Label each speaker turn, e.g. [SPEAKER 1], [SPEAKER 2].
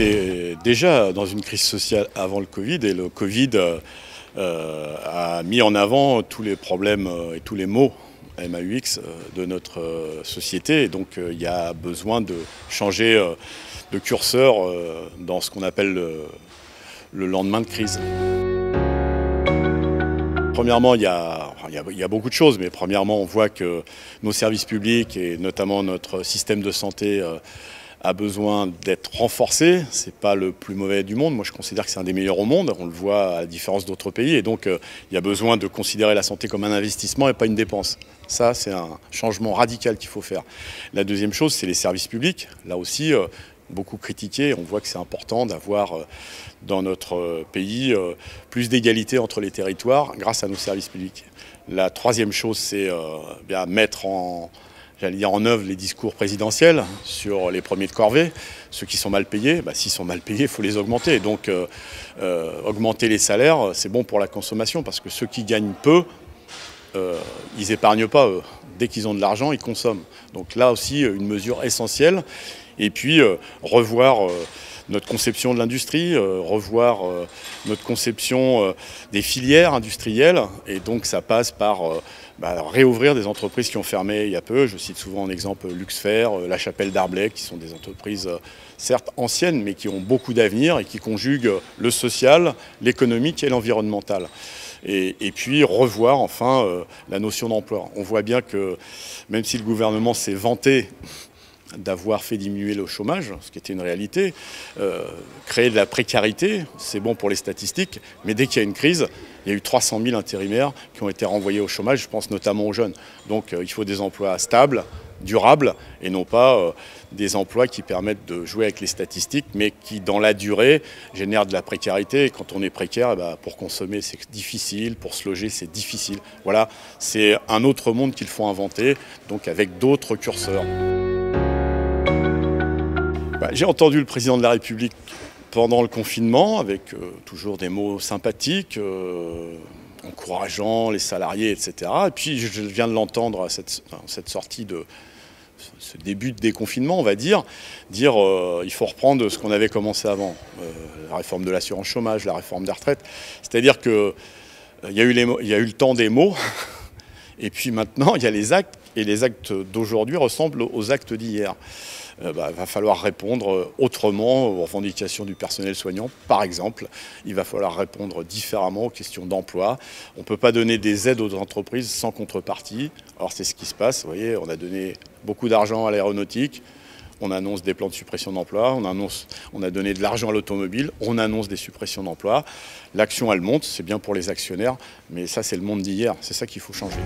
[SPEAKER 1] était déjà dans une crise sociale avant le Covid et le Covid a mis en avant tous les problèmes et tous les maux MAUX de notre société. Et donc il y a besoin de changer de curseur dans ce qu'on appelle le lendemain de crise. Premièrement, il y a beaucoup de choses, mais premièrement, on voit que nos services publics et notamment notre système de santé a besoin d'être renforcé. C'est pas le plus mauvais du monde. Moi, je considère que c'est un des meilleurs au monde. On le voit à la différence d'autres pays. Et donc, il y a besoin de considérer la santé comme un investissement et pas une dépense. Ça, c'est un changement radical qu'il faut faire. La deuxième chose, c'est les services publics. Là aussi, beaucoup critiqué. On voit que c'est important d'avoir dans notre pays plus d'égalité entre les territoires grâce à nos services publics. La troisième chose, c'est bien mettre en œuvre les discours présidentiels sur les premiers de corvée. Ceux qui sont mal payés, s'ils sont mal payés, il faut les augmenter. Donc augmenter les salaires, c'est bon pour la consommation parce que ceux qui gagnent peu, ils épargnent pas eux. Dès qu'ils ont de l'argent, ils consomment. Donc là aussi, une mesure essentielle. Et puis revoir notre conception de l'industrie, revoir notre conception des filières industrielles. Et donc ça passe par réouvrir des entreprises qui ont fermé il y a peu. Je cite souvent en exemple Luxfer, La Chapelle d'Arblay, qui sont des entreprises certes anciennes, mais qui ont beaucoup d'avenir et qui conjuguent le social, l'économique et l'environnemental. Et puis revoir enfin la notion d'emploi. On voit bien que même si le gouvernement s'est vanté d'avoir fait diminuer le chômage, ce qui était une réalité, créer de la précarité, c'est bon pour les statistiques, mais dès qu'il y a une crise, il y a eu 300 000 intérimaires qui ont été renvoyés au chômage, je pense notamment aux jeunes. Donc il faut des emplois stables, durables, et non pas des emplois qui permettent de jouer avec les statistiques, mais qui dans la durée génèrent de la précarité. Et quand on est précaire, pour consommer c'est difficile, pour se loger c'est difficile. Voilà, c'est un autre monde qu'il faut inventer, donc avec d'autres curseurs. J'ai entendu le président de la République pendant le confinement avec toujours des mots sympathiques, encourageant les salariés, etc. Et puis je viens de l'entendre à cette sortie de ce début de déconfinement, on va dire il faut reprendre ce qu'on avait commencé avant, la réforme de l'assurance chômage, la réforme des retraites. C'est-à-dire qu'il y a eu le temps des mots, et puis maintenant il y a les actes, et les actes d'aujourd'hui ressemblent aux actes d'hier. Va falloir répondre autrement aux revendications du personnel soignant, par exemple. Il va falloir répondre différemment aux questions d'emploi. On ne peut pas donner des aides aux entreprises sans contrepartie. Alors c'est ce qui se passe. Vous voyez, on a donné beaucoup d'argent à l'aéronautique. On annonce des plans de suppression d'emplois. On a donné de l'argent à l'automobile. On annonce des suppressions d'emplois. L'action, elle monte. C'est bien pour les actionnaires. Mais ça, c'est le monde d'hier. C'est ça qu'il faut changer.